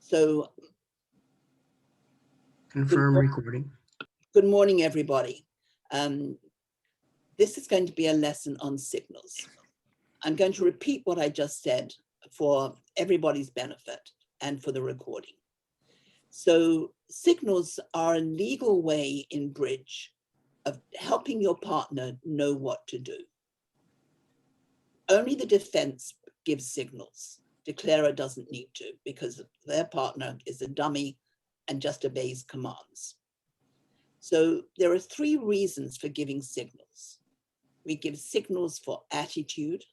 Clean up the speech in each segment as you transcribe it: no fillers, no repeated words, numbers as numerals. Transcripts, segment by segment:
So Confirm recording. good morning, everybody. This is going to be a lesson on signals. I'm going to repeat what I just said for everybody's benefit and for the recording. So signals are a legal way in bridge of helping your partner know what to do. Only the defense gives signals. Declarer doesn't need to because their partner is a dummy and just obeys commands. So there are three reasons for giving signals. We give signals for attitude,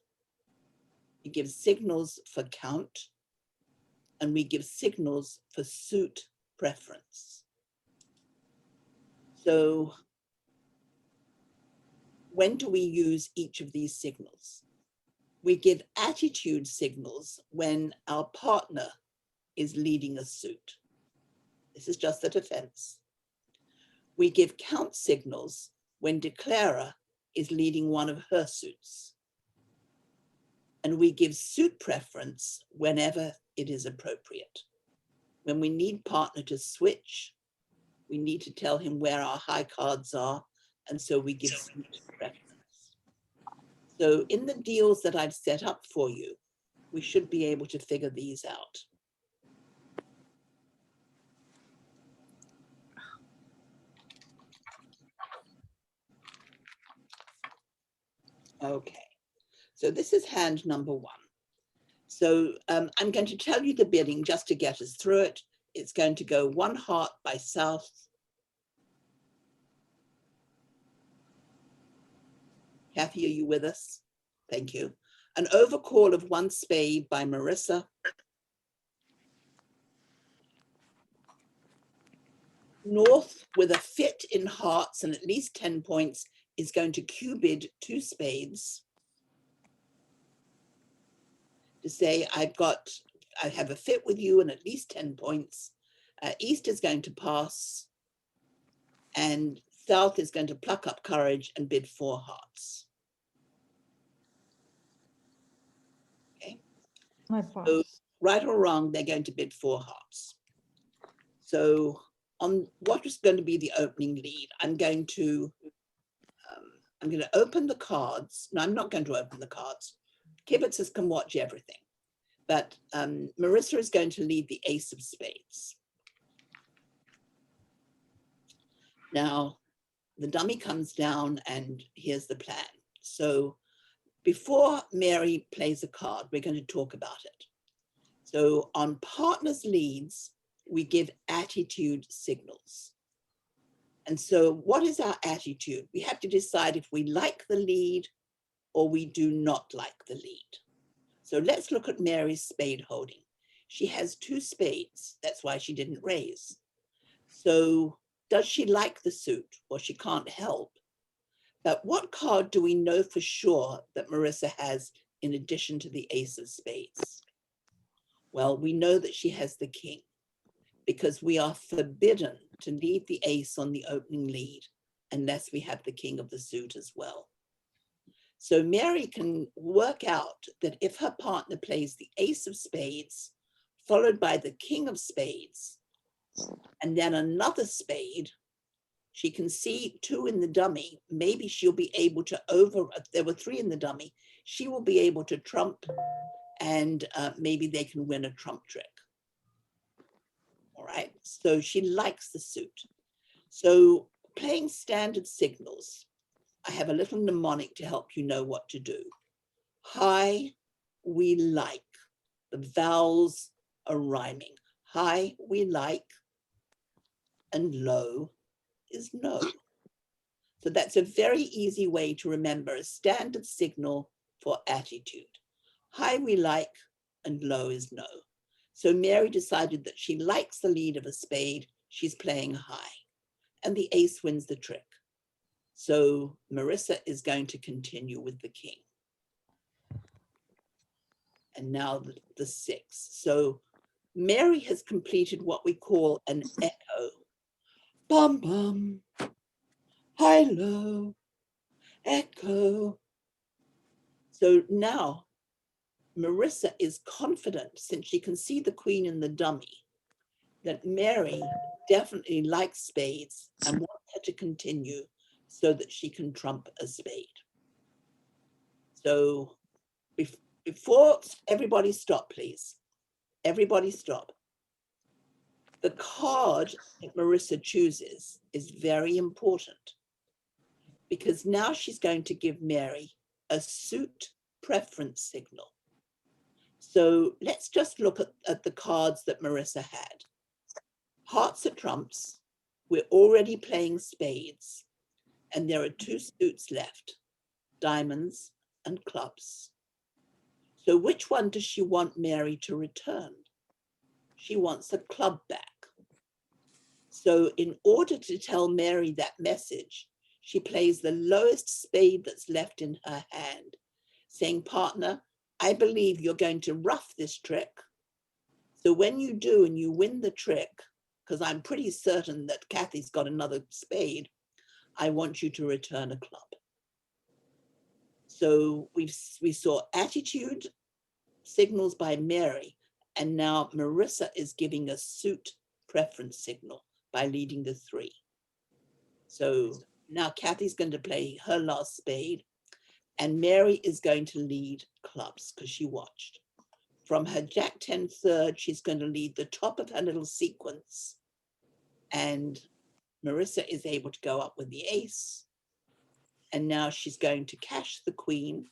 we give signals for count, and we give signals for suit preference. So when do we use each of these signals? We give attitude signals when our partner is leading a suit. This is just the defense. We give count signals when declarer is leading one of her suits. And we give suit preference whenever it is appropriate. When we need partner to switch, we need to tell him where our high cards are, and so we give suit preference. So in the deals that I've set up for you, we should be able to figure these out. Okay, so this is hand number one. So I'm going to tell you the bidding just to get us through it. It's going to go 1 heart by South. Kathy, are you with us? Thank you. An overcall of 1 spade by Marissa. North with a fit in hearts and at least 10 points is going to Q-bid 2 spades. To say, I have a fit with you and at least 10 points. East is going to pass and South is going to pluck up courage and bid 4 hearts. Okay. So, right or wrong, they're going to bid 4 hearts. So on what is going to be the opening lead, I'm going to open the cards. No, I'm not going to open the cards. Kibitzers can watch everything. But Marissa is going to lead the ace of spades. Now, the dummy comes down and here's the plan. So before Mary plays a card, we're going to talk about it. So on partners leads, we give attitude signals. And so what is our attitude? We have to decide if we like the lead or we do not like the lead. So let's look at Mary's spade holding. She has 2 spades. That's why she didn't raise. So does she like the suit or she can't help? But what card do we know for sure that Marissa has in addition to the ace of spades? Well, we know that she has the king because we are forbidden to lead the ace on the opening lead unless we have the king of the suit as well. So Mary can work out that if her partner plays the ace of spades, followed by the king of spades, and then another spade, she can see 2 in the dummy. Maybe she'll be able to there were 3 in the dummy. She will be able to trump and maybe they can win a trump trick. All right, so she likes the suit. So playing standard signals, I have a little mnemonic to help you know what to do. High, we like. The vowels are rhyming. High, we like, and low is no. So that's a very easy way to remember a standard signal for attitude. High, we like, and low is no. So Mary decided that she likes the lead of a spade. She's playing high, and the ace wins the trick. So Marissa is going to continue with the king. And now the 6. So Mary has completed what we call an echo. Bum, bum, high, low, echo. So now Marissa is confident since she can see the queen in the dummy that Mary definitely likes spades and wants her to continue so that she can trump a spade. So before everybody stop, please. Everybody stop. The card that Marissa chooses is very important because now she's going to give Mary a suit preference signal. So let's just look at the cards that Marissa had. Hearts are trumps. We're already playing spades. And there are two suits left, diamonds and clubs. So which one does she want Mary to return? She wants a club back. So in order to tell Mary that message, she plays the lowest spade that's left in her hand, saying, partner, I believe you're going to rough this trick. So when you do and you win the trick, because I'm pretty certain that Kathy's got another spade, I want you to return a club. So we saw attitude signals by Mary, and now Marissa is giving a suit preference signal by leading the 3. So now Kathy's going to play her last spade, and Mary is going to lead clubs because she watched. From her Jack 10 third, she's going to lead the top of her little sequence, and Marissa is able to go up with the ace, and now she's going to cash the queen.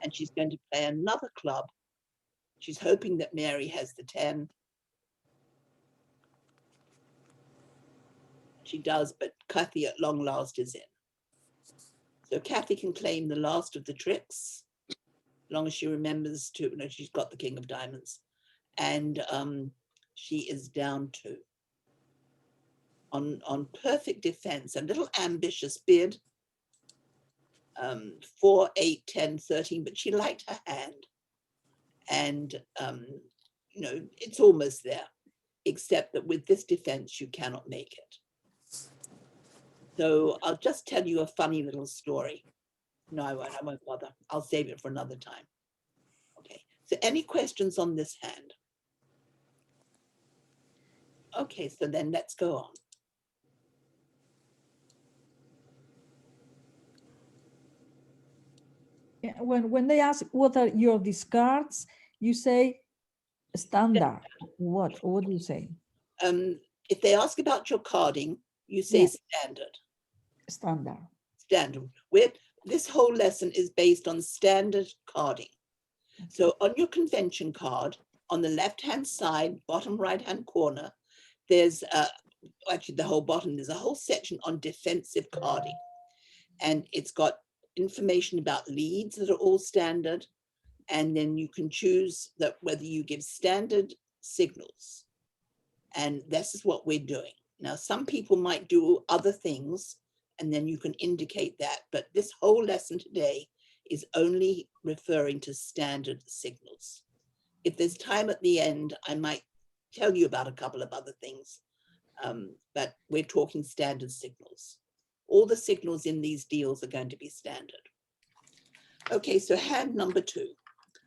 And she's going to play another club. She's hoping that Mary has the 10. She does, but Kathy at long last is in. So Kathy can claim the last of the tricks, as long as she remembers to, you know, she's got the king of diamonds. And she is down 2. On perfect defense, a little ambitious bid, 4, 8, 10, 13, but she liked her hand. And, you know, it's almost there, except that with this defense, you cannot make it. So I'll just tell you a funny little story. No, I won't bother. I'll save it for another time. Okay, so any questions on this hand? Okay, so then let's go on. Yeah, when they ask what are your discards, you say standard. What do you say? If they ask about your carding, you say standard. Standard. Standard. This whole lesson is based on standard carding. So on your convention card, on the left-hand side, bottom right-hand corner, there's actually the whole bottom, there's a whole section on defensive carding. And it's got information about leads that are all standard. And then you can choose that whether you give standard signals. And this is what we're doing. Now, some people might do other things, and then you can indicate that. But this whole lesson today is only referring to standard signals. If there's time at the end, I might tell you about a couple of other things, but we're talking standard signals. All the signals in these deals are going to be standard. Okay, so hand number 2.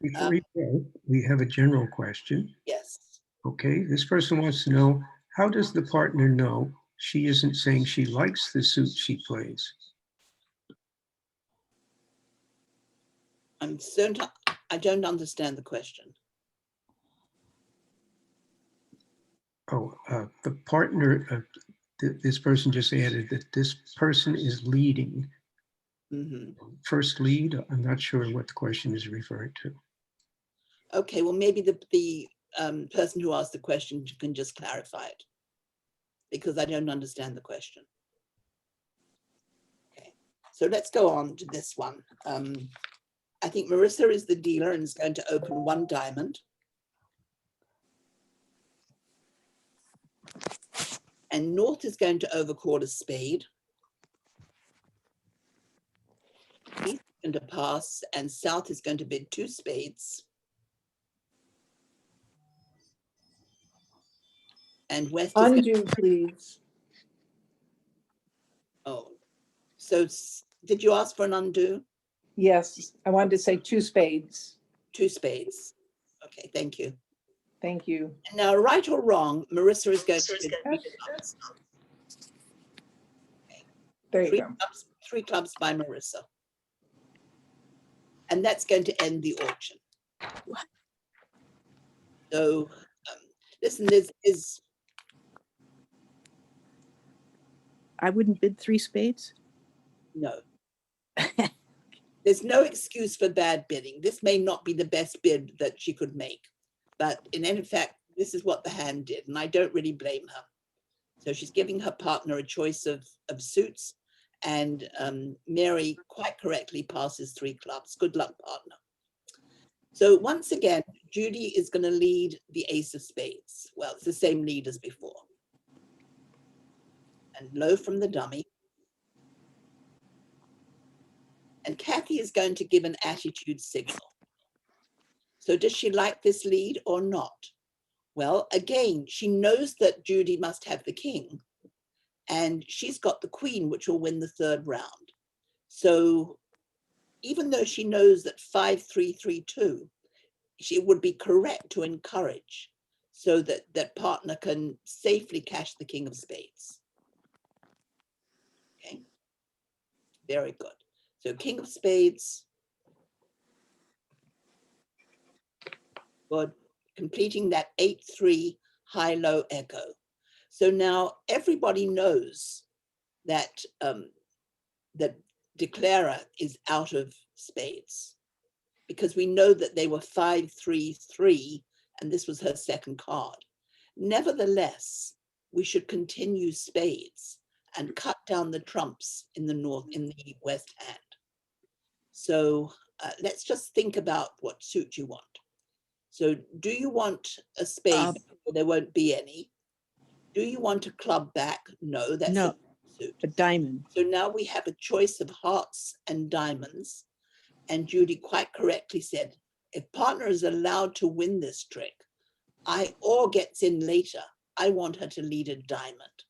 Before you go, we have a general question. Yes. Okay, this person wants to know, how does the partner know she isn't saying she likes the suit she plays? I don't understand the question. Oh, the partner, this person just added that this person is leading. First lead, I'm not sure what the question is referring to. Okay, well, maybe the person who asked the question can just clarify it, because I don't understand the question. Okay, so let's go on to this one. I think Marissa is the dealer and is going to open 1 diamond. And North is going to overcall a spade. East is going to pass, and South is going to bid 2 spades. And West is undo, please. Oh, so did you ask for an undo? Yes, I wanted to say 2 spades. 2 spades. Okay, thank you. Thank you. And now, right or wrong, Marissa is going to give 3 clubs. There you 3 go. clubs, 3 clubs by Marissa. And that's going to end the auction. So, listen, I wouldn't bid 3 spades. no. There's no excuse for bad bidding. This may not be the best bid that she could make, but in fact, this is what the hand did, and I don't really blame her. So she's giving her partner a choice of suits, and Mary quite correctly passes 3 clubs. Good luck, partner. So once again, Judy is going to lead the ace of spades. Well, it's the same lead as before. And low from the dummy. And Kathy is going to give an attitude signal. So does she like this lead or not? Well, again, she knows that Judy must have the king, and she's got the queen, which will win the 3rd round. So even though she knows that 5-3-3-2, she would be correct to encourage so that that partner can safely cash the king of spades. Okay, very good. So king of spades, good, completing that 8-3 high-low echo. So now everybody knows that that declarer is out of spades, because we know that they were 5-3-3, and this was her 2nd card. Nevertheless, we should continue spades and cut down the trumps in the west hand. So let's just think about what suit you want. So do you want a spade? There won't be any. Do you want a club back? No, that's No, a suit. a diamond. So now we have a choice of hearts and diamonds. And Judy quite correctly said, if partner is allowed to win this trick, or gets in later, I want her to lead a diamond.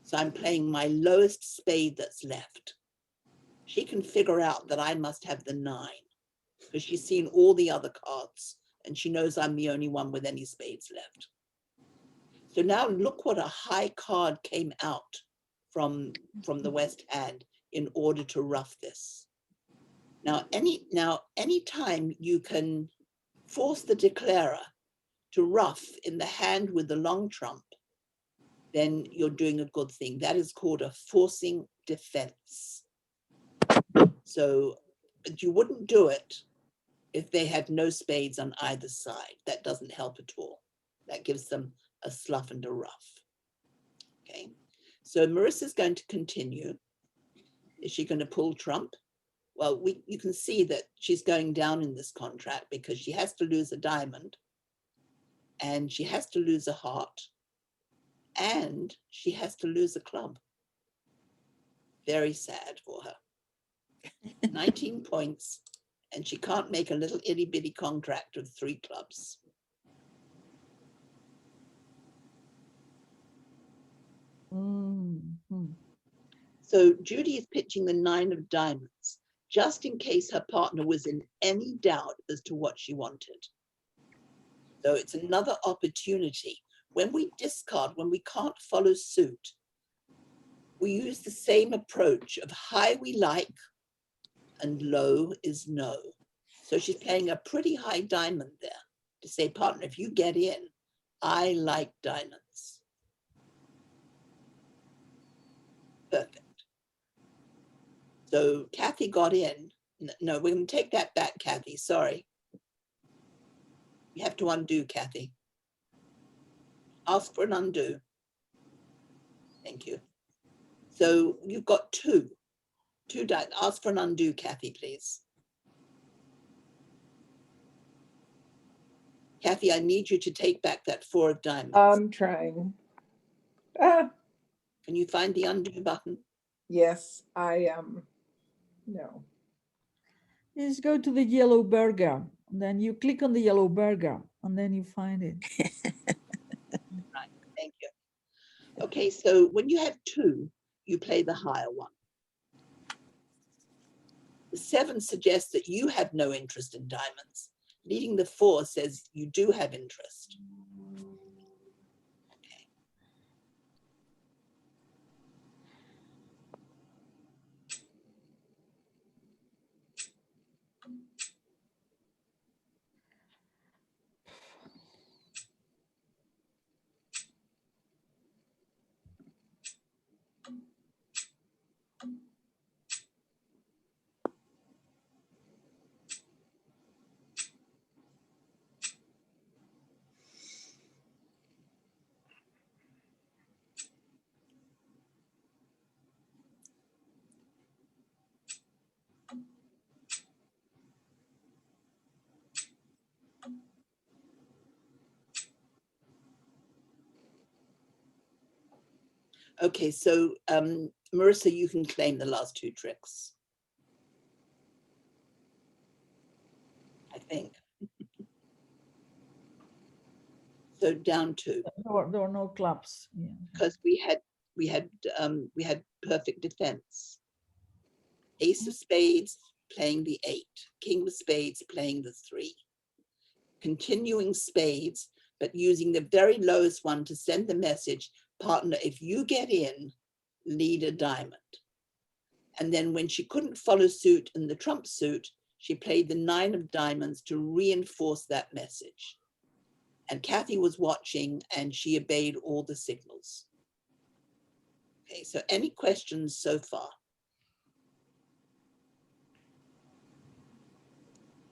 So I'm playing my lowest spade that's left. She can figure out that I must have the 9, because she's seen all the other cards and she knows I'm the only one with any spades left. So now look what a high card came out from the west hand in order to ruff this. Now, anytime you can force the declarer to ruff in the hand with the long trump, then you're doing a good thing. That is called a forcing defense. So, but you wouldn't do it if they had no spades on either side. That doesn't help at all. That gives them a slough and a ruff. Okay, so Marissa's going to continue. Is she going to pull trump? Well, you can see that she's going down in this contract because she has to lose a diamond, and she has to lose a heart, and she has to lose a club. Very sad for her. 19 points, and she can't make a little itty bitty contract of 3 clubs. Mhm. So Judy is pitching the 9 of diamonds, just in case her partner was in any doubt as to what she wanted. So it's another opportunity. When we discard, when we can't follow suit, we use the same approach of high we like and low is no. So she's playing a pretty high diamond there to say, partner, if you get in, I like diamonds. Perfect. So Kathy got in. No, we're going to take that back, Kathy. Sorry. You have to undo, Kathy. Ask for an undo. Thank you. So you've got 2. Ask for an undo, Kathy, please. Kathy, I need you to take back that 4 of diamonds. I'm trying. Can you find the undo button? Yes, I no. Just go to the yellow burger. Then you click on the yellow burger and then you find it. Right, thank you. Okay, so when you have 2, you play the higher one. The 7 suggests that you have no interest in diamonds. Leading the 4 says you do have interest. Okay, so Marissa, you can claim the last 2 tricks. I think. So down 2. There were no clubs. Yeah. Because we had perfect defense. Ace of spades playing the 8, king of spades playing the 3. Continuing spades, but using the very lowest one to send the message, partner, if you get in, lead a diamond. And then when she couldn't follow suit in the trump suit, she played the 9 of diamonds to reinforce that message. And Kathy was watching and she obeyed all the signals. Okay, so any questions so far?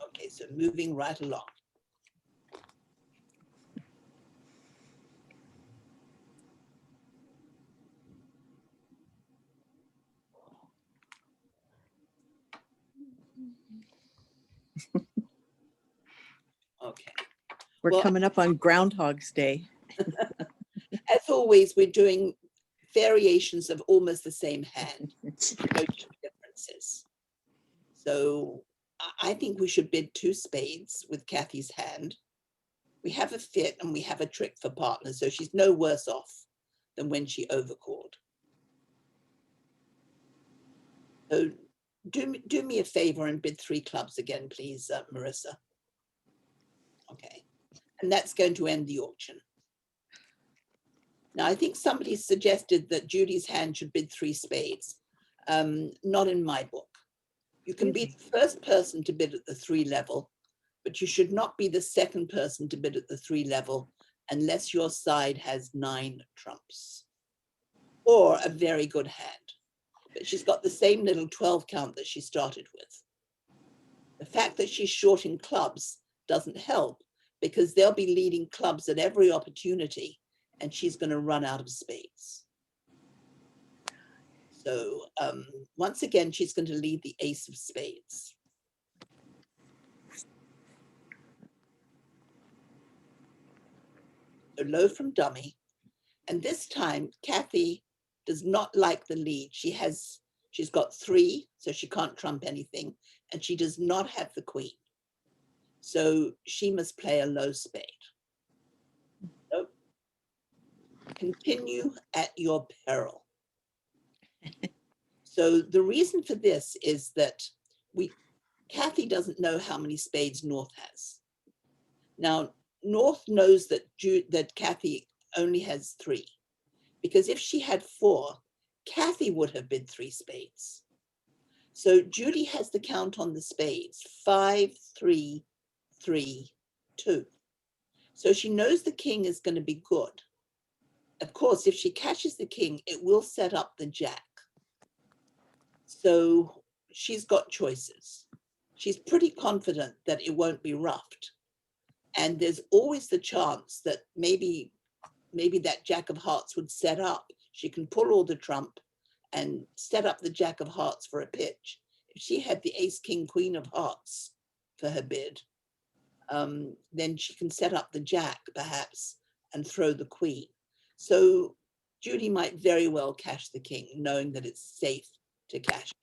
Okay, so moving right along. Okay. We're Well, coming up on Groundhog's Day. as always, we're doing variations of almost the same hand, no differences. So I think we should bid 2 spades with Kathy's hand. We have a fit and we have a trick for partners, so she's no worse off than when she overcalled. So do me a favor and bid 3 clubs again, please, Marissa. Okay, and that's going to end the auction. Now, I think somebody suggested that Judy's hand should bid 3 spades. Not in my book. You can be the first person to bid at the 3 level, but you should not be the second person to bid at the 3 level unless your side has 9 trumps or a very good hand. But she's got the same little 12 count that she started with. The fact that she's short in clubs doesn't help because they'll be leading clubs at every opportunity and she's going to run out of spades. So once again, she's going to lead the ace of spades. So low from dummy. And this time, Kathy does not like the lead. She's got 3, so she can't trump anything. And she does not have the queen. So she must play a low spade. So continue at your peril. So the reason for this is that Kathy doesn't know how many spades North has. Now, North knows that Kathy only has 3, because if she had 4, Kathy would have bid 3 spades. So Judy has the count on the spades, 5, 3, 3, 2. So she knows the king is going to be good. Of course, if she catches the king, it will set up the jack. So she's got choices. She's pretty confident that it won't be ruffed. And there's always the chance that maybe that jack of hearts would set up. She can pull all the trump and set up the jack of hearts for a pitch. If she had the ace, king, queen of hearts for her bid, then she can set up the jack perhaps and throw the queen. So Judy might very well cash the king, knowing that it's safe to cash it.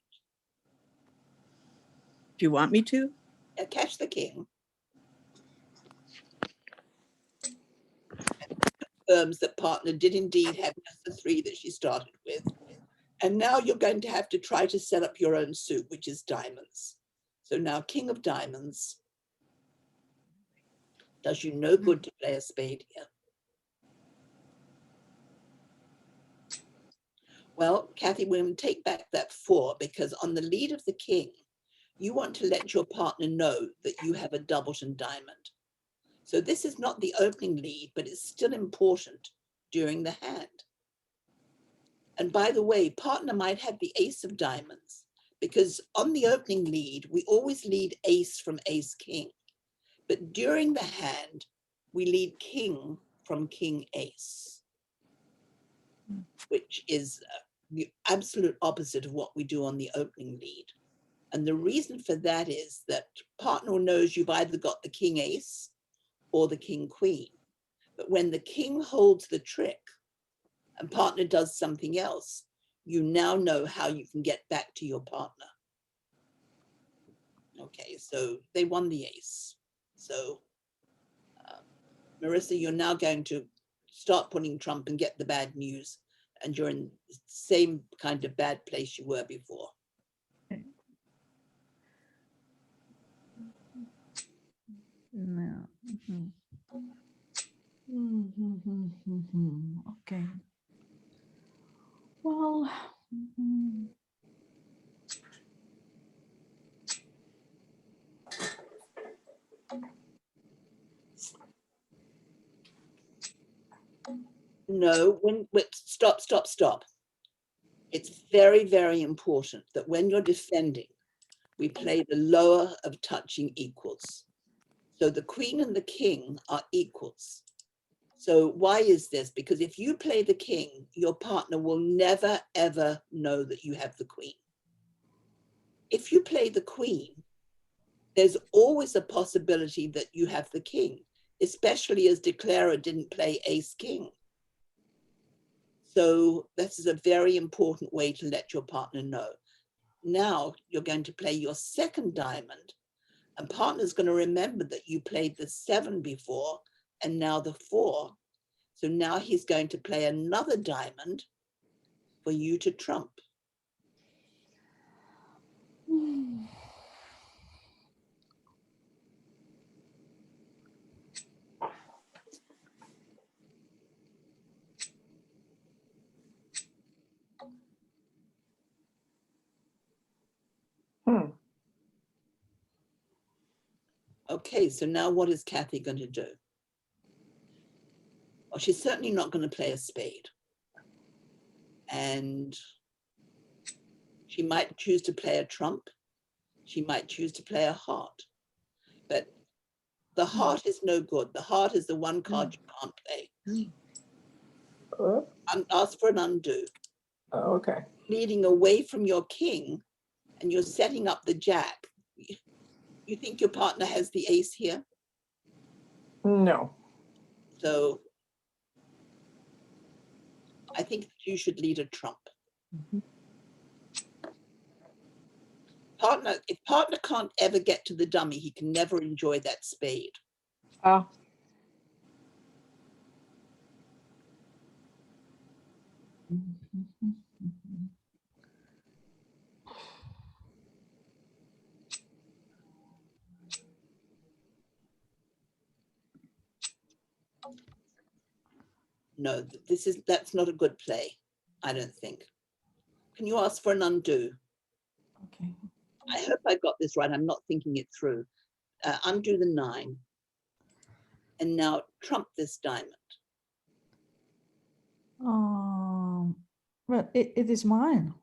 Do you want me to? Cash the king. Confirms that partner did indeed have just the 3 that she started with. And now you're going to have to try to set up your own suit, which is diamonds. So now King of Diamonds does you no good to play a spade here. Well, Kathy, we're going to take back that 4 because on the lead of the king, you want to let your partner know that you have a doubleton diamond. So this is not the opening lead, but it's still important during the hand. And by the way, partner might have the ace of diamonds because on the opening lead, we always lead ace from ace king. But during the hand, we lead king from king ace, which is the absolute opposite of what we do on the opening lead. And the reason for that is that partner knows you've either got the king ace or the king queen. But when the king holds the trick and partner does something else, you now know how you can get back to your partner. Okay, so they won the ace. So Marissa, you're now going to start putting trump and get the bad news, and you're in the same kind of bad place you were before. No. Okay. Well, No, stop. It's very, very important that when you're defending, we play the lower of touching equals. So the queen and the king are equals. So why is this? Because if you play the king, your partner will never, ever know that you have the queen. If you play the queen, there's always a possibility that you have the king, especially as declarer didn't play ace king. So this is a very important way to let your partner know. Now you're going to play your second diamond, and partner's going to remember that you played the 7 before and now the 4. So now he's going to play another diamond for you to trump. Okay, so now what is Kathy going to do? Well, she's certainly not going to play a spade. And she might choose to play a trump. She might choose to play a heart. But the heart is no good. The heart is the one card you can't play. Ask for an undo. Oh, okay. Leading away from your king, and you're setting up the jack. You think your partner has the ace here? No. So I think you should lead a trump. Partner, if partner can't ever get to the dummy, he can never enjoy that spade. Ah. No, that's not a good play, I don't think. Can you ask for an undo? okay. I hope I got this right. I'm not thinking it through. Undo the 9. And now trump this diamond. Well, it is mine.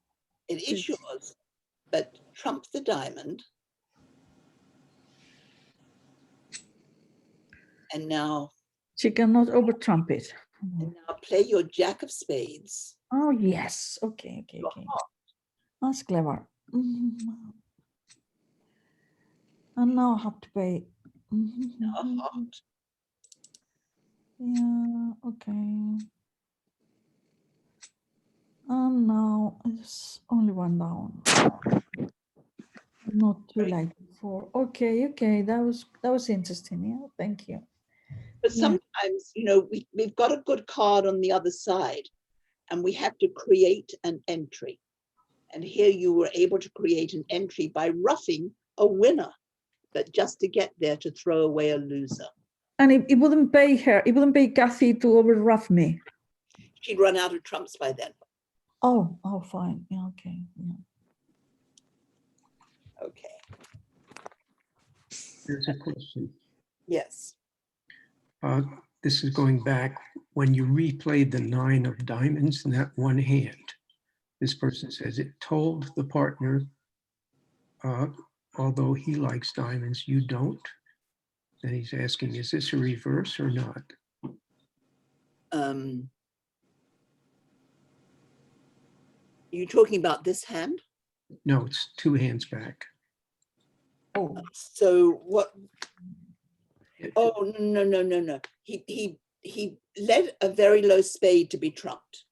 It is yours, but trump the diamond. And now, She cannot over trump it. and now play your jack of spades. Oh, yes. Okay. Your heart. That's clever. And now I have to pay. Now a heart. Yeah, okay. And now it's only one down. Not too Right. like before. Okay. That was interesting. Yeah, thank you. But Yeah. sometimes, you know, we've got a good card on the other side, and we have to create an entry. And here you were able to create an entry by roughing a winner, but just to get there to throw away a loser. And it wouldn't pay her, it wouldn't pay Kathy to over-rough me. She'd run out of trumps by then. Oh, fine. Yeah, okay. Yeah. Okay. There's a question. Yes. This is going back when you replayed the 9 of diamonds in that one hand. This person says it told the partner, although he likes diamonds, you don't. And he's asking, is this a reverse or not? You talking about this hand? No, it's 2 hands back. Oh, So what? Oh, no. He led a very low spade to be trumped,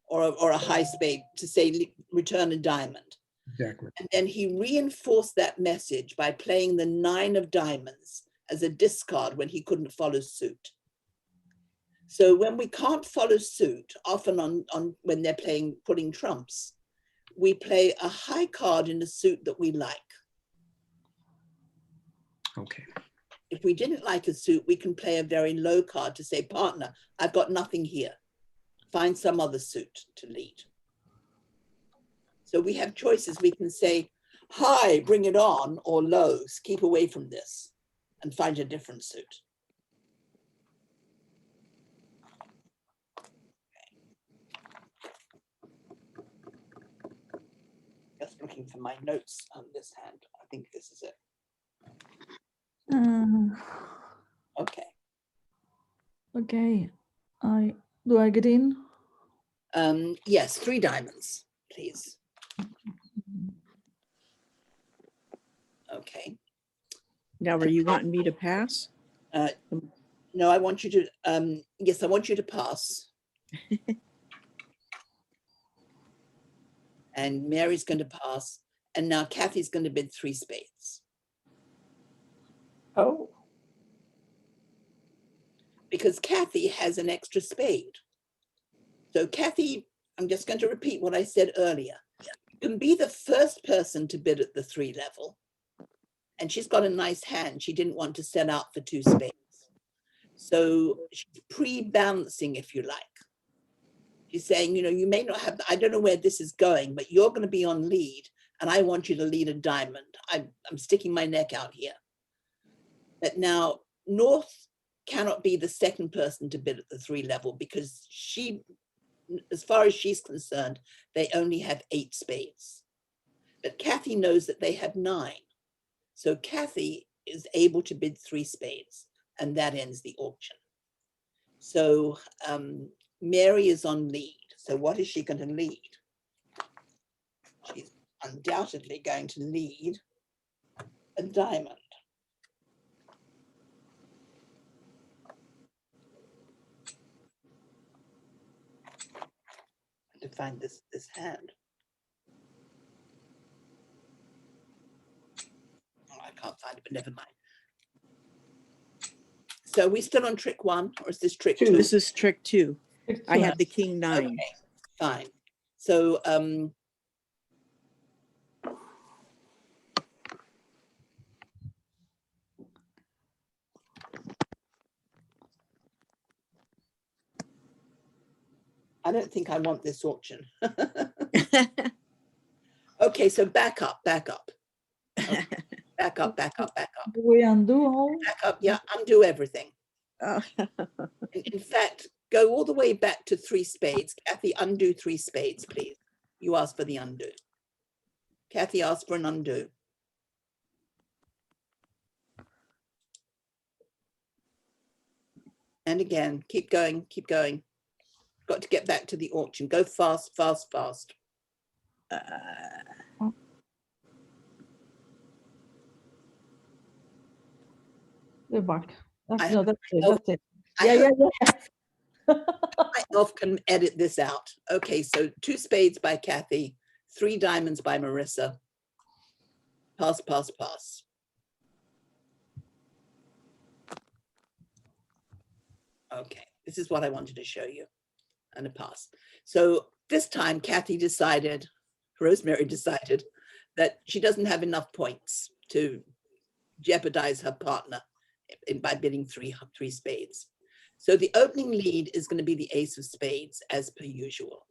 or a high spade to say return a diamond. Exactly. And then he reinforced that message by playing the 9 of diamonds as a discard when he couldn't follow suit. So when we can't follow suit, often on when they're putting trumps, we play a high card in a suit that we like. Okay. If we didn't like a suit, we can play a very low card to say, partner, I've got nothing here. Find some other suit to lead. So we have choices. We can say, high, bring it on, or low, keep away from this and find a different suit. Just looking for my notes on this hand. I think this is it. Okay. okay. Do I get in? Yes, 3 diamonds, please. Okay. Now, were you wanting me to pass? No, I want you to, yes, I want you to pass. And Mary's going to pass. And now Kathy's going to bid 3 spades. Oh, Because Kathy has an extra spade. So Kathy, I'm just going to repeat what I said earlier. You can be the first person to bid at the 3 level. And she's got a nice hand. She didn't want to set out for 2 spades. So she's pre-balancing, if you like. She's saying, you know, you may not have, I don't know where this is going, but you're going to be on lead. And I want you to lead a diamond. I'm sticking my neck out here. But now North cannot be the second person to bid at the 3 level because she, as far as she's concerned, they only have 8 spades. But Kathy knows that they have 9. So Kathy is able to bid 3 spades and that ends the auction. So Mary is on lead. So what is she going to lead? She's undoubtedly going to lead a diamond. To find this hand. Oh, I can't find it, but never mind. So are we still on trick 1 or is this trick 2? This is trick 2. I had the king 9. Okay, fine. So I don't think I want this auction. Okay, so back up. Okay. Back up. Do we undo all? Back up, yeah, undo everything. Oh. In fact, go all the way back to 3 spades. Kathy, undo 3 spades, please. You asked for the undo. Kathy asked for an undo. And again, keep going. Got to get back to the auction. Go fast. We're back. That's I- it. oh, That's it. I Yeah. myself can edit this out. Okay, so 2 spades by Kathy, 3 diamonds by Marissa. Pass. Okay, this is what I wanted to show you, and a pass. So this time Kathy decided Rosemary decided that she doesn't have enough points to jeopardize her partner by bidding three spades. So the opening lead is going to be the ace of spades as per usual.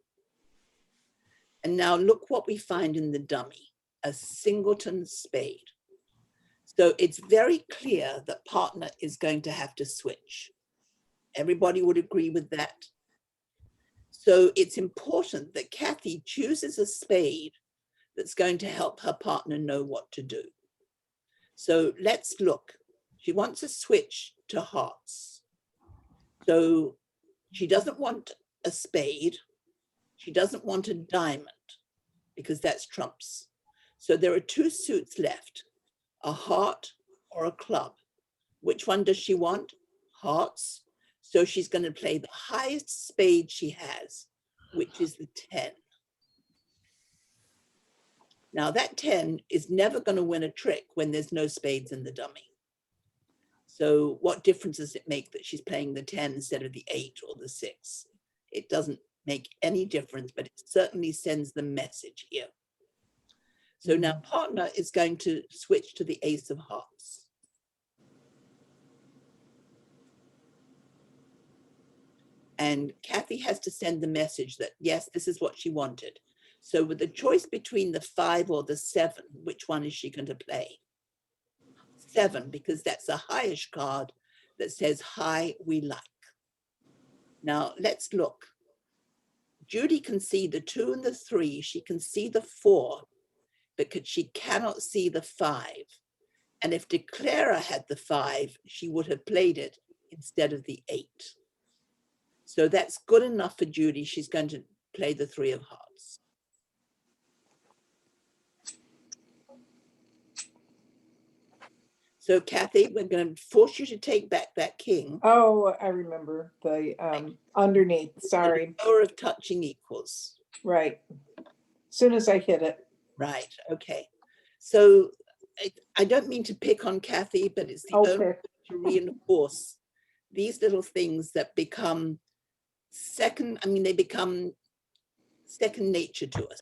And now look what we find in the dummy, a singleton spade. So it's very clear that partner is going to have to switch. Everybody would agree with that. So it's important that Kathy chooses a spade that's going to help her partner know what to do. So let's look. She wants to switch to hearts. So she doesn't want a spade. She doesn't want a diamond because that's trumps. So there are two suits left, a heart or a club. Which one does she want? Hearts. So she's going to play the highest spade she has, which is the 10. Now that 10 is never going to win a trick when there's no spades in the dummy. So what difference does it make that she's playing the 10 instead of the 8 or the 6? It doesn't make any difference, but it certainly sends the message here. So now partner is going to switch to the ace of hearts. And Kathy has to send the message that, yes, this is what she wanted. So with the choice between the 5 or the 7, which one is she going to play? 7, because that's a highish card that says, high, we like. Now let's look. Judy can see the 2 and the 3. She can see the 4, but she cannot see the 5. And if Declara had the 5, she would have played it instead of the 8. So that's good enough for Judy. She's going to play the 3 of hearts. So Kathy, we're going to force you to take back that king. Oh, I remember the underneath, sorry. The power of touching equals. Right. Soon as I hit it. Right, okay. So I don't mean to pick on Kathy, but it's the only way to reinforce these little things that become they become second nature to us.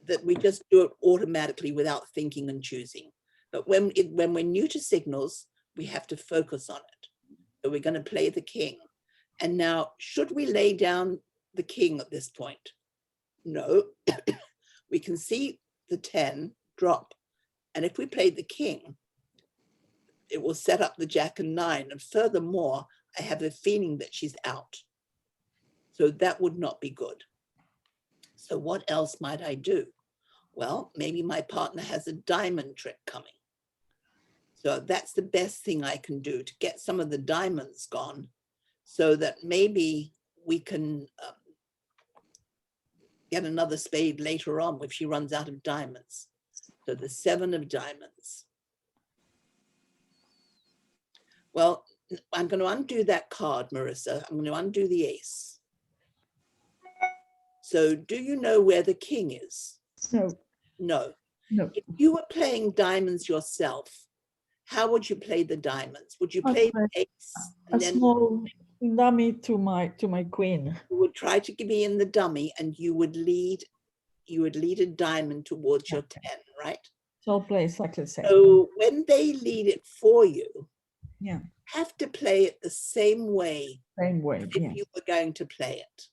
That we just do it automatically without thinking and choosing. But when we're new to signals, we have to focus on it. So we're going to play the king. And now, should we lay down the king at this point? No. We can see the 10 drop. And if we play the king, it will set up the jack and 9. And furthermore, I have a feeling that she's out. So that would not be good. So what else might I do? Well, maybe my partner has a diamond trick coming. So that's the best thing I can do to get some of the diamonds gone so that maybe we can get another spade later on if she runs out of diamonds. So the 7 of diamonds. Well, I'm going to undo that card, Marissa. I'm going to undo the ace. So do you know where the king is? No. No. No. If you were playing diamonds yourself, how would you play the diamonds? Would you play the ace and a then small dummy to my queen? you would try to be in the dummy and you would lead a diamond towards your 10, right? So I'll play exactly the same. So when they lead it for you, Yeah. have to play it the same way. Same way. If Yeah. you were going to play it.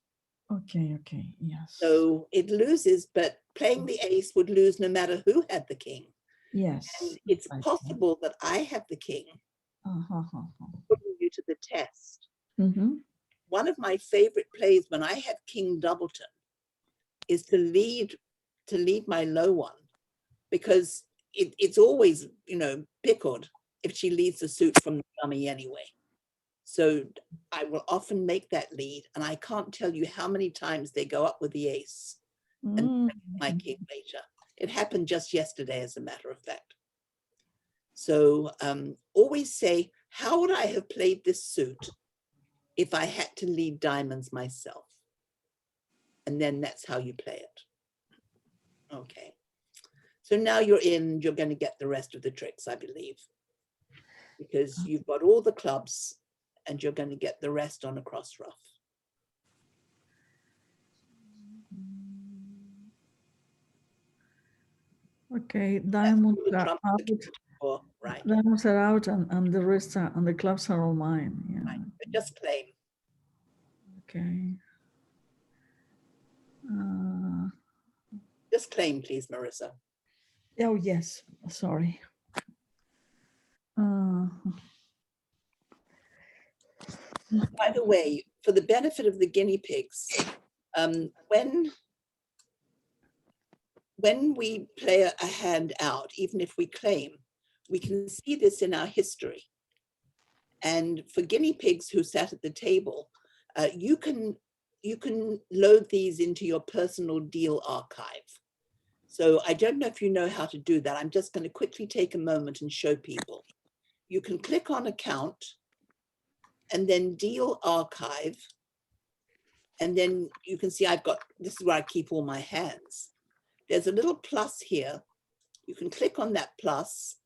Okay. Okay. Yes. So it loses, but playing the ace would lose no matter who had the king. Yes. And it's possible that I have the king, putting you to the test. One of my favorite plays when I have King Doubleton is to lead my low one, because it's always, pickled if she leads the suit from the dummy anyway. So I will often make that lead, and I can't tell you how many times they go up with the ace and my king later. It happened just yesterday, as a matter of fact. So always say, how would I have played this suit if I had to lead diamonds myself? And then that's how you play it. Okay. So now you're going to get the rest of the tricks, I believe, because you've got all the clubs and you're going to get the rest on a cross ruff. Okay, That's diamonds the are trump out. or right. Diamonds are out, and the rest are, and the clubs are all mine. Yeah. But just claim. Okay. Uh, Just claim, please, Marissa. oh yes. Sorry. By the way, for the benefit of the guinea pigs, when we play a hand out, even if we claim, we can see this in our history. And for guinea pigs who sat at the table, you can load these into your personal deal archive. So I don't know if you know how to do that. I'm just going to quickly take a moment and show people. You can click on account and then deal archive. And then you can see this is where I keep all my hands. There's a little plus here. You can click on that plus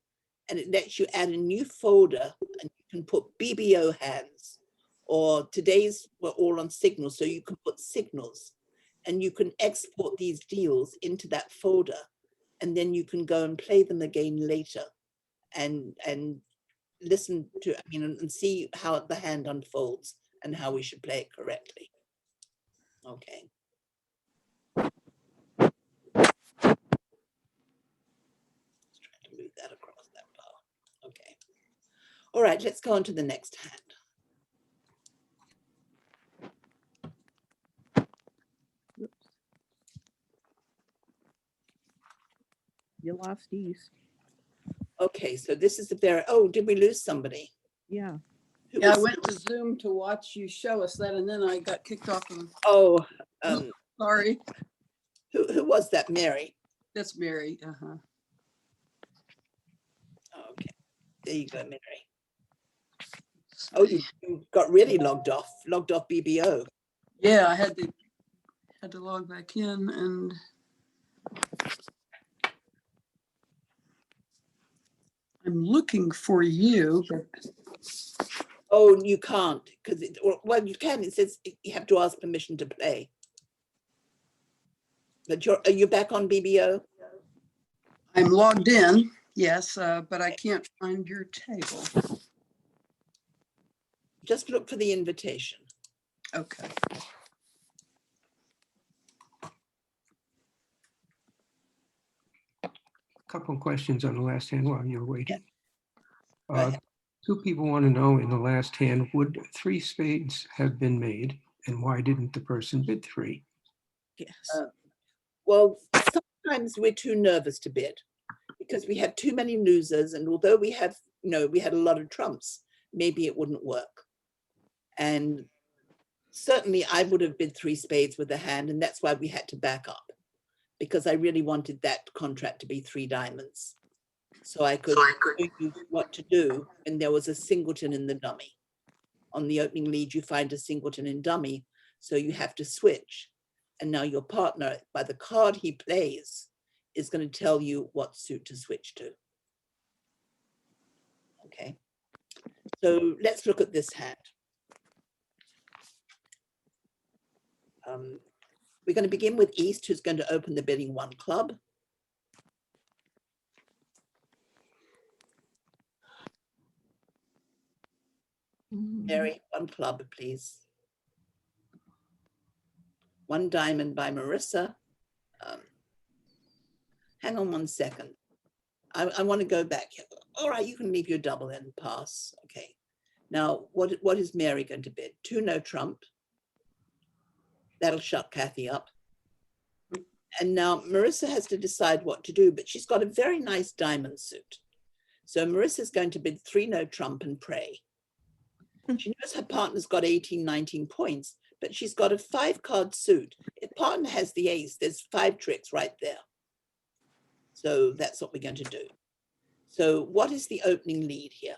and it lets you add a new folder, and you can put BBO hands, or today's we're all on signals, so you can put signals, and you can export these deals into that folder, and then you can go and play them again later and listen to, and see how the hand unfolds and how we should play it correctly. Okay. Let's try to move that across that bar. Okay. All right, let's go on to the next hand. You lost East. Okay, so this is the very, oh, did we lose somebody? Yeah. Who Yeah, I was- went to Zoom to watch you show us that, and then I got kicked off. Of, Oh, sorry, who was that? Mary? that's Mary. Uh-huh. Okay, there you go, Mary. Oh, you got really logged off BBO. Yeah, I had to log back in, and I'm looking for you. But Oh, you can't, because well, you can. It says you have to ask permission to play. But are you back on BBO? I'm logged in, yes, but I can't find your table. Just look for the invitation. Okay. Couple of questions on the last hand while you're waiting. Go ahead. Two people want to know in the last hand, would 3 spades have been made, and why didn't the person bid 3? Yes. Well, sometimes we're too nervous to bid because we have too many losers, and although we have, we had a lot of trumps, maybe it wouldn't work. And certainly I would have bid 3 spades with a hand, and that's why we had to back up, because I really wanted that contract to be 3 diamonds. So I could show you what to do. And there was a singleton in the dummy. On the opening lead, you find a singleton in dummy. So you have to switch. And now your partner, by the card he plays, is going to tell you what suit to switch to. Okay. So let's look at this hand. We're going to begin with East, who's going to open the bidding 1 club. Mary, 1 club, please. 1 diamond by Marissa. Hang on 1 second. I want to go back here. All right, you can leave your double and pass. Okay. Now, what is Mary going to bid? 2 no trump. That'll shut Kathy up. And now Marissa has to decide what to do, but she's got a very nice diamond suit. So Marissa's going to bid 3 no trump and pray. She knows her partner's got 18, 19 points, but she's got a 5-card suit. If partner has the ace, there's 5 tricks right there. So that's what we're going to do. So what is the opening lead here?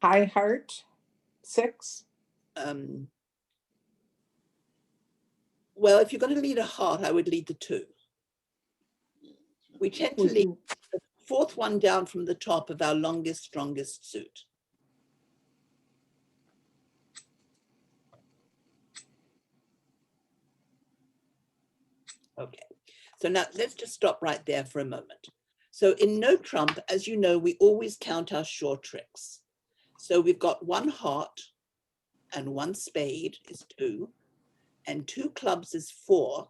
High heart, 6. Well, if you're going to lead a heart, I would lead the 2. We tend to lead the 4th one down from the top of our longest, strongest suit. Okay, so now let's just stop right there for a moment. So in no trump, as you know, we always count our short tricks. So we've got 1 heart and 1 spade is 2, and 2 clubs is 4.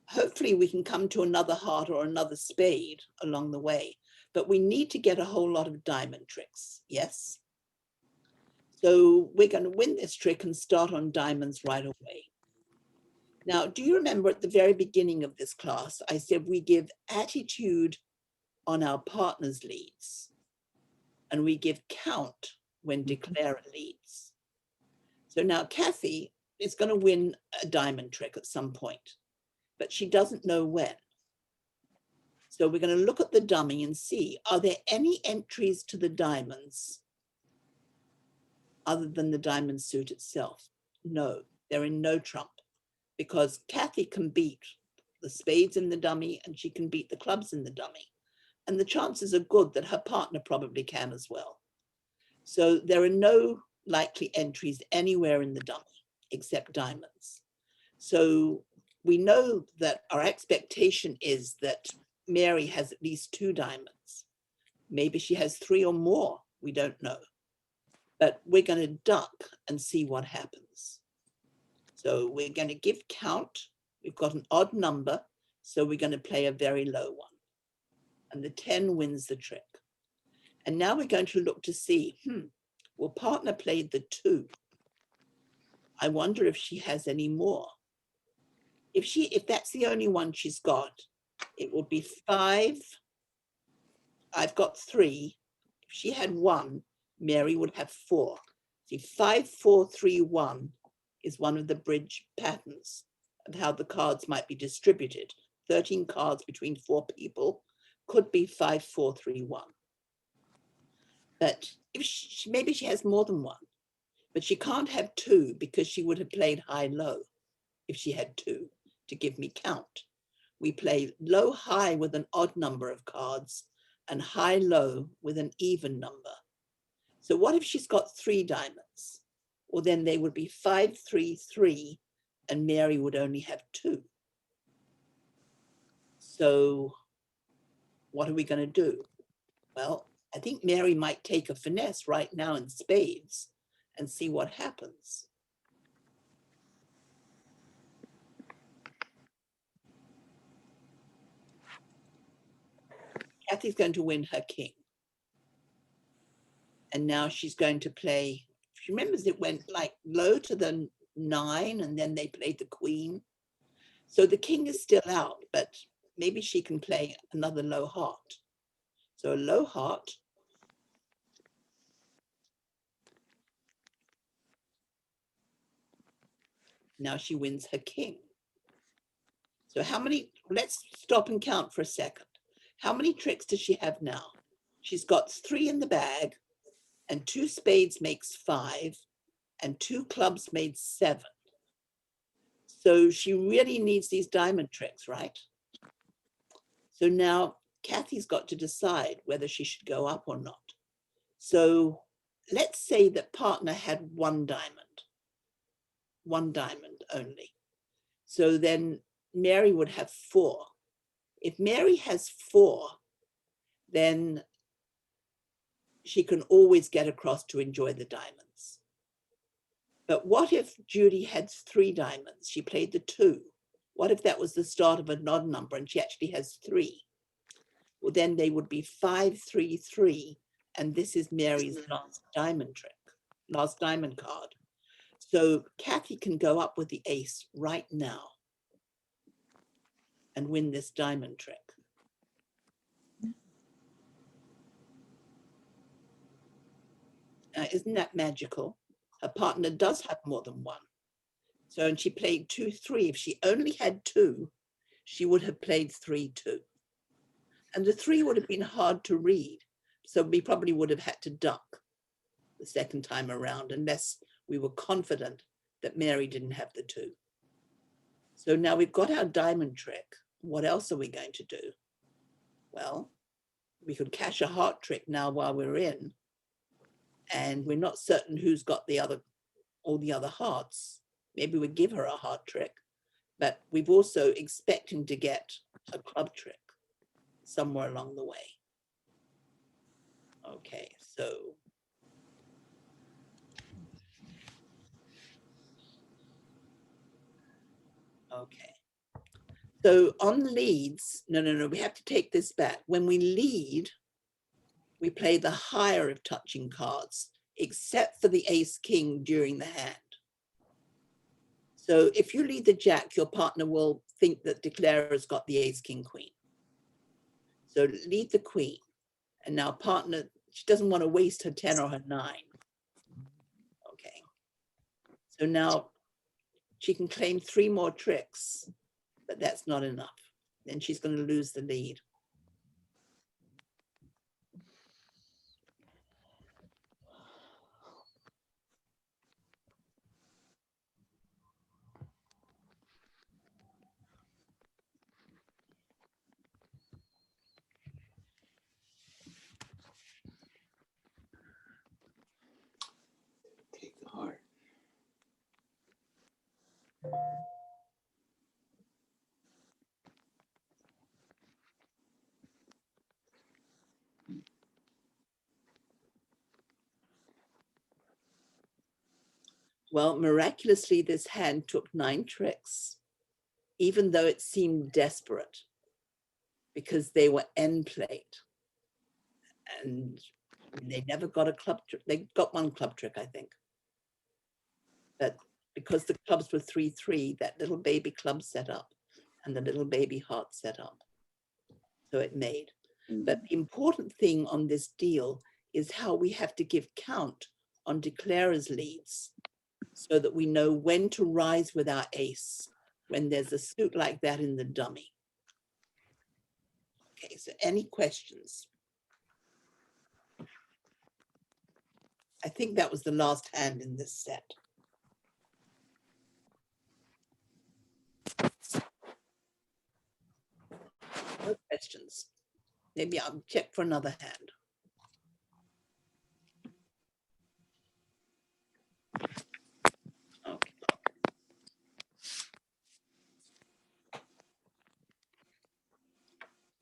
Hopefully we can come to another heart or another spade along the way, but we need to get a whole lot of diamond tricks, yes? So we're going to win this trick and start on diamonds right away. Now, do you remember at the very beginning of this class, I said we give attitude on our partner's leads, and we give count when declare leads. So now Kathy is going to win a diamond trick at some point, but she doesn't know when. So we're going to look at the dummy and see, are there any entries to the diamonds other than the diamond suit itself? No, they're in no trump, because Kathy can beat the spades in the dummy and she can beat the clubs in the dummy. And the chances are good that her partner probably can as well. So there are no likely entries anywhere in the dummy except diamonds. So we know that our expectation is that Mary has at least 2 diamonds. Maybe she has 3 or more, we don't know. But we're going to duck and see what happens. So we're going to give count. We've got an odd number, so we're going to play a very low one. And the 10 wins the trick. And now we're going to look to see, well, partner played the 2. I wonder if she has any more. If that's the only one she's got, it will be 5. I've got 3. If she had 1, Mary would have 4. See, 5, 4, 3, 1 is one of the bridge patterns of how the cards might be distributed. 13 cards between 4 people could be 5, 4, 3, 1. But if maybe she has more than 1, but she can't have 2 because she would have played high-low if she had 2 to give me count. We play low-high with an odd number of cards and high-low with an even number. So what if she's got 3 diamonds? Well, then they would be 5, 3, 3, and Mary would only have 2. So what are we going to do? Well, I think Mary might take a finesse right now in spades and see what happens. Kathy's going to win her king. And now she's going to play, she remembers it went like low to the 9 and then they played the queen. So the king is still out, but maybe she can play another low heart. So a low heart. Now she wins her king. So how many, let's stop and count for a second. How many tricks does she have now? She's got 3 in the bag, and 2 spades makes 5, and 2 clubs made 7. So she really needs these diamond tricks, right? So now Kathy's got to decide whether she should go up or not. So let's say that partner had 1 diamond only. So then Mary would have 4. If Mary has 4, then she can always get across to enjoy the diamonds. But what if Judy had 3 diamonds? She played the 2. What if that was the start of an odd number and she actually has 3? Well, then they would be 5, 3, 3. And this is Mary's last diamond trick, last diamond card. So Kathy can go up with the ace right now and win this diamond trick. Isn't that magical? Her partner does have more than 1. So, and she played 2, 3. If she only had 2, she would have played 3, 2. And the 3 would have been hard to read. So we probably would have had to duck the second time around unless we were confident that Mary didn't have the 2. So now we've got our diamond trick. What else are we going to do? Well, we could cash a heart trick now while we're in, and we're not certain who's got all the other hearts. Maybe we give her a heart trick, but we've also expecting to get a club trick somewhere along the way. Okay, so okay. So on leads, no, we have to take this back. When we lead, we play the higher of touching cards, except for the ace king during the hand. So if you lead the jack, your partner will think that declarer has got the ace king queen. So lead the queen. And now partner, she doesn't want to waste her 10 or her 9. Okay. So now she can claim 3 more tricks, but that's not enough. Then she's going to lose the lead. Take the heart. Well, miraculously, this hand took 9 tricks, even though it seemed desperate, because they were end plate. And they never got a club trick. They got 1 club trick, I think. But because the clubs were 3-3, that little baby club set up and the little baby heart set up. So it made. But the important thing on this deal is how we have to give count on declarer's leads so that we know when to rise with our ace when there's a suit like that in the dummy. Okay, so any questions? I think that was the last hand in this set. No questions. Maybe I'll check for another hand. Okay.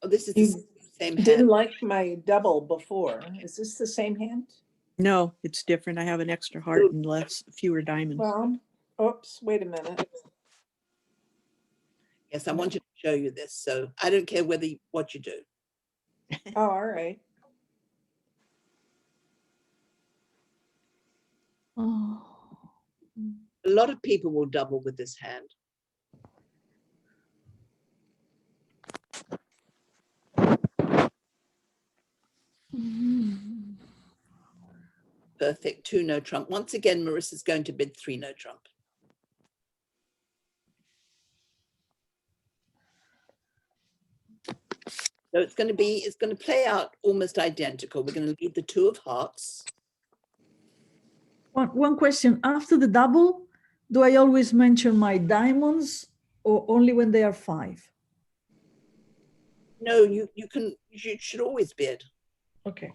Oh, this is the You same didn't hand. like my double before. Is this the same hand? No, it's different. I have an extra heart and fewer diamonds. Well, oops, wait a minute. Yes, I wanted to show you this, so I don't care what you do. Oh, all right. Oh. A lot of people will double with this hand. Perfect, 2 no trump. Once again, Marissa's going to bid 3 no trump. So it's going to play out almost identical. We're going to lead the 2 of hearts. One question, after the double, do I always mention my diamonds or only when they are 5? No, you should always bid. Okay.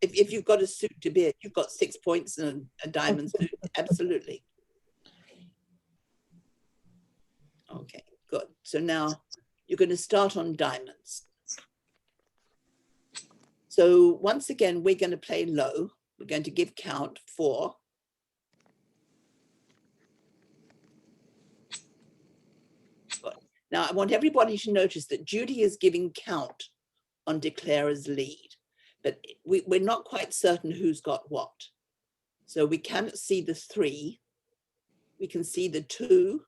If you've got a suit to bid, you've got 6 points and a diamond suit, absolutely. Okay, good. So now you're going to start on diamonds. So once again, we're going to play low. We're going to give count 4. Good. Now I want everybody to notice that Judy is giving count on declarer's lead, but we're not quite certain who's got what. So we cannot see the 3. We can see the 2,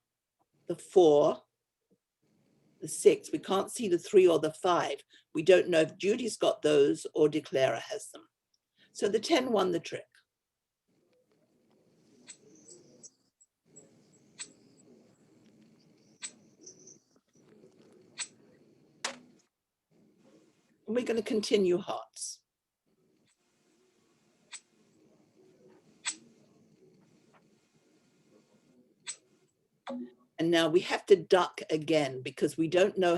the 4, the 6. We can't see the 3 or the 5. We don't know if Judy's got those or declarer has them. So the 10 won the trick. And we're going to continue hearts. And now we have to duck again because we don't know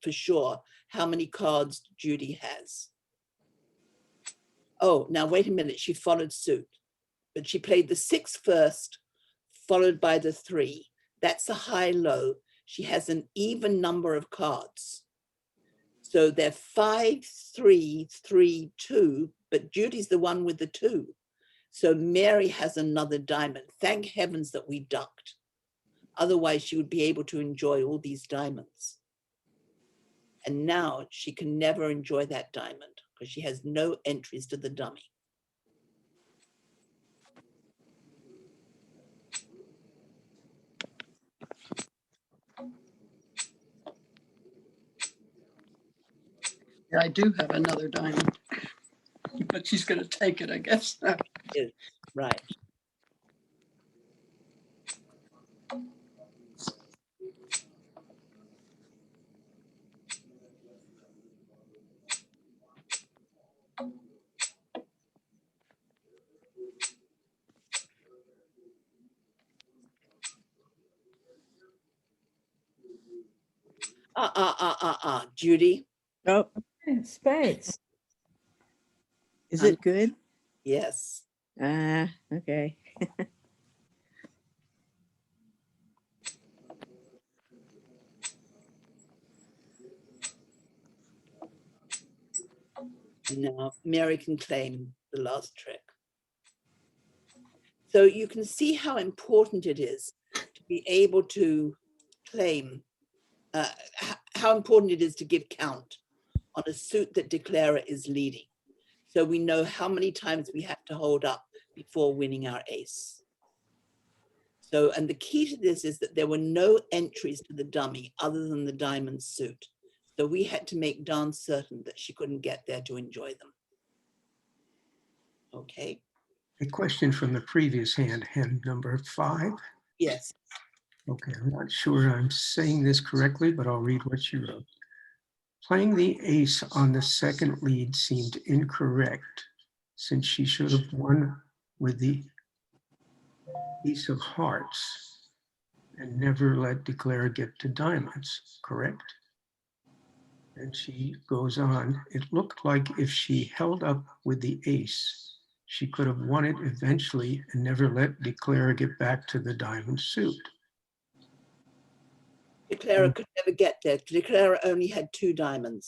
for sure how many cards Judy has. Oh, now wait a minute, she followed suit, but she played the 6 first, followed by the 3. That's a high-low. she has an even number of cards. So they're 5, 3, 3, 2, but Judy's the one with the 2. So Mary has another diamond. Thank heavens that we ducked. Otherwise, she would be able to enjoy all these diamonds. And now she can never enjoy that diamond because she has no entries to the dummy. Yeah, I do have another diamond, but she's going to take it, I guess. Is right. Judy. Oh, Spades. is it good? Yes. Ah, okay. Now Mary can claim the last trick. So you can see how important it is to be able to claim, how important it is to give count on a suit that declarer is leading. So we know how many times we have to hold up before winning our ace. So, and the key to this is that there were no entries to the dummy other than the diamond suit. So we had to make darn certain that she couldn't get there to enjoy them. Okay. A question from the previous hand number 5. Yes. Okay, I'm not sure I'm saying this correctly, but I'll read what she wrote. Playing the ace on the second lead seemed incorrect since she should have won with the ace of hearts and never let declare get to diamonds, correct? And she goes on, it looked like if she held up with the ace, she could have won it eventually and never let declare get back to the diamond suit. Declarer could never get there. Declarer only had 2 diamonds.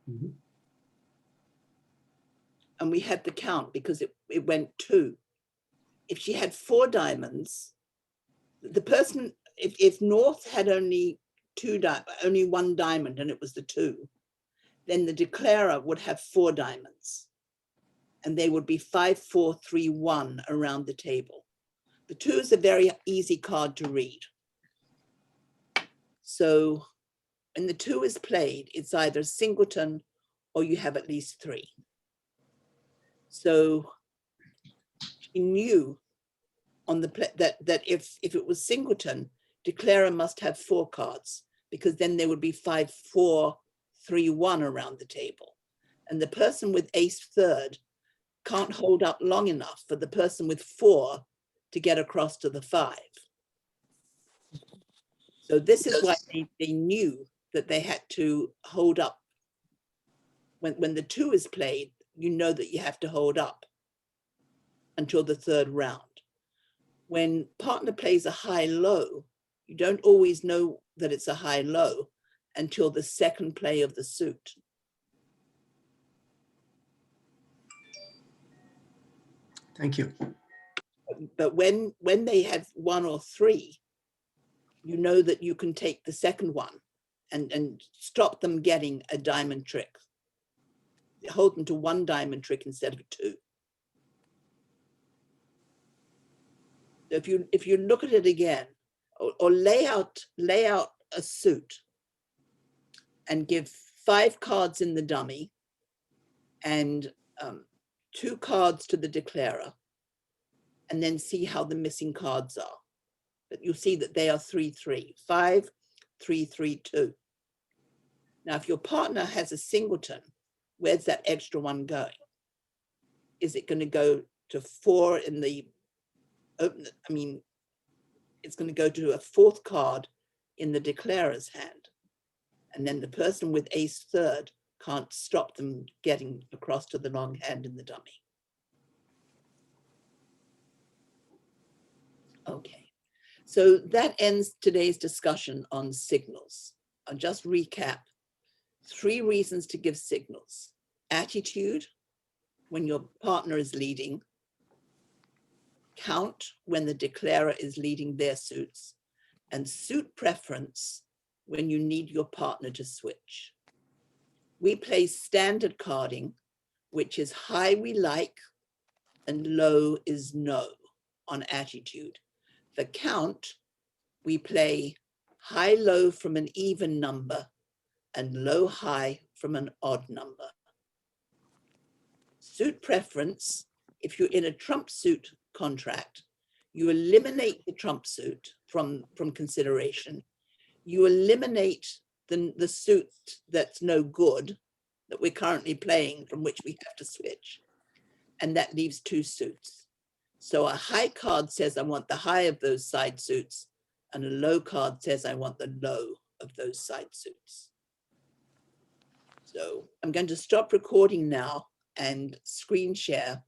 Mm-hmm. And we had the count because it went 2. If she had 4 diamonds, the person, if North had only 1 diamond and it was the 2, then the declarer would have 4 diamonds. And they would be 5, 4, 3, 1 around the table. The 2 is a very easy card to read. So when the 2 is played, it's either singleton or you have at least 3. So she knew on the that if it was singleton, declarer must have 4 cards because then there would be 5, 4, 3, 1 around the table. And the person with ace third can't hold up long enough for the person with 4 to get across to the 5. So this is why they knew that they had to hold up. When the 2 is played, you know that you have to hold up until the 3rd round. When partner plays a high-low, you don't always know that it's a high-low until the 2nd play of the suit. Thank you. But when they have 1 or 3, you know that you can take the 2nd one and stop them getting a diamond trick. Hold them to 1 diamond trick instead of 2. If you look at it again, or lay out a suit and give 5 cards in the dummy and 2 cards to the declarer, and then see how the missing cards are. But you'll see that they are 3, 3, 5, 3, 3, 2. Now, if your partner has a singleton, where's that extra 1 going? Is it going to go to 4 in the open? I mean, it's going to go to a 4th card in the declarer's hand. And then the person with ace third can't stop them getting across to the long hand in the dummy. Okay, So that ends today's discussion on signals. I'll just recap. 3 reasons to give signals: attitude, when your partner is leading; count, when the declarer is leading their suits; and suit preference, when you need your partner to switch. We play standard carding, which is high we like and low is no on attitude. For count, we play high-low from an even number and low-high from an odd number. Suit preference, if you're in a trump suit contract, you eliminate the trump suit from consideration. You eliminate the suit that's no good, that we're currently playing, from which we have to switch. And that leaves 2 suits. So a high card says I want the high of those side suits, and a low card says I want the low of those side suits. So I'm going to stop recording now and screen share